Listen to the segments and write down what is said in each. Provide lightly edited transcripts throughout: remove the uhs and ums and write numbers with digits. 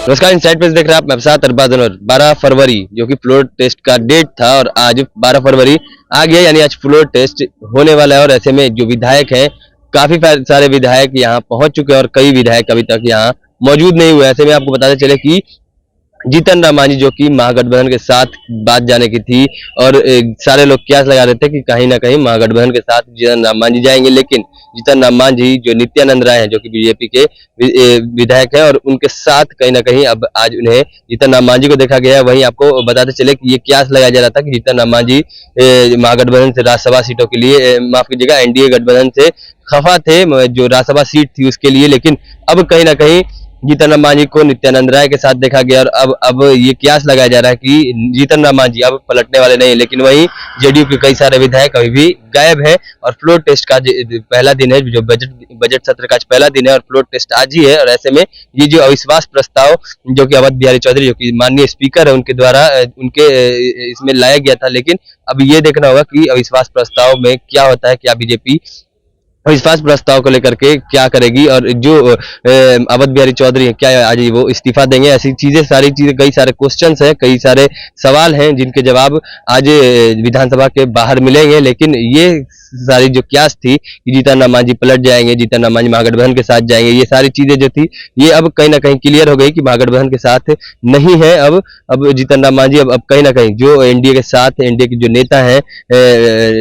नमस्कार, इनसाइड पे देख रहे हैं आप। मैं साथ अरबाज अनवर। 12 फरवरी जो कि फ्लोर टेस्ट का डेट था और आज 12 फरवरी आ गया, यानी आज फ्लोर टेस्ट होने वाला है। और ऐसे में जो विधायक हैं, काफी सारे विधायक यहाँ पहुंच चुके हैं और कई विधायक अभी तक यहाँ मौजूद नहीं हुए। ऐसे में आपको बताते चले कि जीतन राम मांझी जो कि महागठबंधन के साथ बात जाने की थी और सारे लोग क्यास लगा रहे थे कि कहीं ना कहीं महागठबंधन के साथ जीतन राम मांझी जाएंगे, लेकिन जीतन राम मांझी जो नित्यानंद राय हैं जो कि बीजेपी के विधायक हैं और उनके साथ कहीं ना कहीं अब आज उन्हें जीतन राम मांझी को देखा गया है। वहीं आपको बताते चले कि ये क्यास लगाया जा रहा था कि जीतन राम मांझी महागठबंधन से राज्यसभा सीटों के लिए, माफ कीजिएगा, एनडीए गठबंधन से खफा थे जो राज्यसभा सीट थी उसके लिए, लेकिन अब कहीं ना कहीं जीतन राम मांझी को नित्यानंद राय के साथ देखा गया। और अब ये क्यास लगाया जा रहा है कि जीतन राम मांझी अब पलटने वाले नहीं, लेकिन वहीं जेडीयू के कई सारे विधायक अभी भी गायब है। और फ्लोर टेस्ट का पहला दिन है, जो बजट सत्र का आज पहला दिन है और फ्लोर टेस्ट आज ही है। और ऐसे में ये जो अविश्वास प्रस्ताव जो कि अवध बिहारी चौधरी जो कि माननीय स्पीकर है उनके द्वारा उनके इसमें लाया गया था, लेकिन अब ये देखना होगा कि अविश्वास प्रस्ताव में क्या होता है, क्या बीजेपी अविश्वास प्रस्ताव को लेकर के क्या करेगी और जो अवध बिहारी चौधरी है क्या आज वो इस्तीफा देंगे। ऐसी चीजें, सारी चीजें, कई सारे क्वेश्चंस हैं, कई सारे सवाल हैं जिनके जवाब आज विधानसभा के बाहर मिलेंगे। लेकिन ये सारी जो क्यास थी कि जीतन राम मांझी पलट जाएंगे, जीतन राम मांझी महागठबंधन के साथ जाएंगे, ये सारी चीजें जो थी ये अब कहीं ना कहीं क्लियर हो गई कि महागठबंधन के साथ नहीं है। अब जीतन राम मांझी अब कहीं ना कहीं जो एनडीए के साथ, एनडीए के जो नेता हैं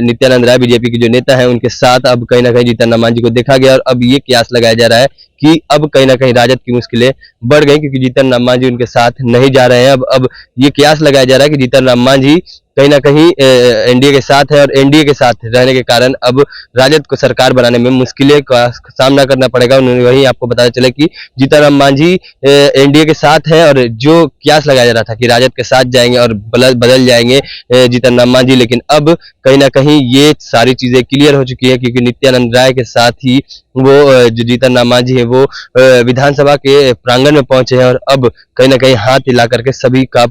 नित्यानंद राय बीजेपी के जो नेता हैं उनके साथ अब कहीं ना कहीं जीतन राम मांझी को देखा गया। और अब ये क्यास लगाया जा रहा है कि अब कहीं ना कहीं राजद की मुश्किलें बढ़ गई क्योंकि जीतन राम मांझी उनके साथ नहीं जा रहे हैं। अब ये क्यास लगाया जा रहा है कि जीतन राम मांझी कहीं ना कहीं एनडीए के साथ है और एनडीए के साथ रहने के कारण अब राजद को सरकार बनाने में मुश्किलें का सामना करना पड़ेगा। वहीं आपको बताते चले कि जीतन राम मांझी एनडीए के साथ है और जो क्यास लगाया जा रहा था कि राजद के साथ जाएंगे और बदल जाएंगे जीतन राम मांझी, लेकिन अब कहीं ना कहीं ये सारी चीजें क्लियर हो चुकी है क्योंकि नित्यानंद राय के साथ ही वो जो जीतन राम मांझी है वो विधानसभा के प्रांगण में पहुंचे हैं और अब कहीं ना कहीं हाथ हिला करके सभी का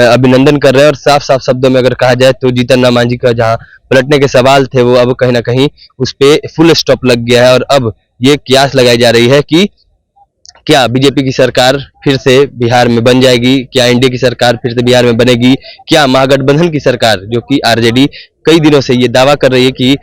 अभिनंदन कर रहे हैं। और साफ साफ शब्दों में अगर कहा जाए तो जीतन राम मांझी का जहां पलटने के सवाल थे वो अब कहीं ना कहीं उस पे फुल स्टॉप लग गया है। और अब ये क्यास लगाई जा रही है कि क्या बीजेपी की सरकार फिर से बिहार में बन जाएगी, क्या एनडीए की सरकार फिर से बिहार में बनेगी, क्या महागठबंधन की सरकार जो कि आरजेडी कई दिनों से ये दावा कर रही है कि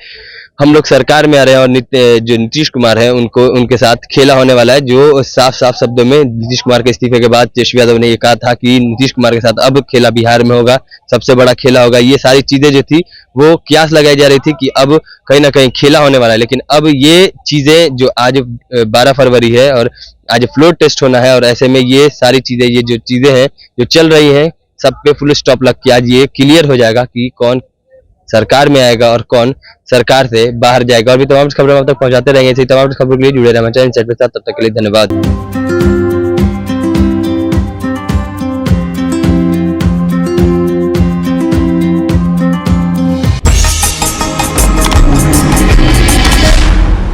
हम लोग सरकार में आ रहे हैं और जो नीतीश कुमार है उनको उनके साथ खेला होने वाला है। जो साफ साफ शब्दों में नीतीश कुमार के इस्तीफे के बाद तेजस्वी यादव ने ये कहा था कि नीतीश कुमार के साथ अब खेला बिहार में होगा, सबसे बड़ा खेला होगा। ये सारी चीजें जो थी वो क्यास लगाई जा रही थी कि अब कहीं ना कहीं खेला होने वाला है, लेकिन अब ये चीजें जो आज 12 फरवरी है और आज फ्लोर टेस्ट होना है और ऐसे में ये सारी चीजें, ये जो चीजें हैं जो चल रही हैं, सब पे फुल स्टॉप लग के आज ये क्लियर हो जाएगा कि कौन सरकार में आएगा और कौन सरकार से बाहर जाएगा। और भी तमाम खबरें हम तक पहुंचाते रहेंगे। ऐसी तमाम खबरों के लिए जुड़े रहना चाहिए इनसाइड के साथ। तब तक के लिए धन्यवाद।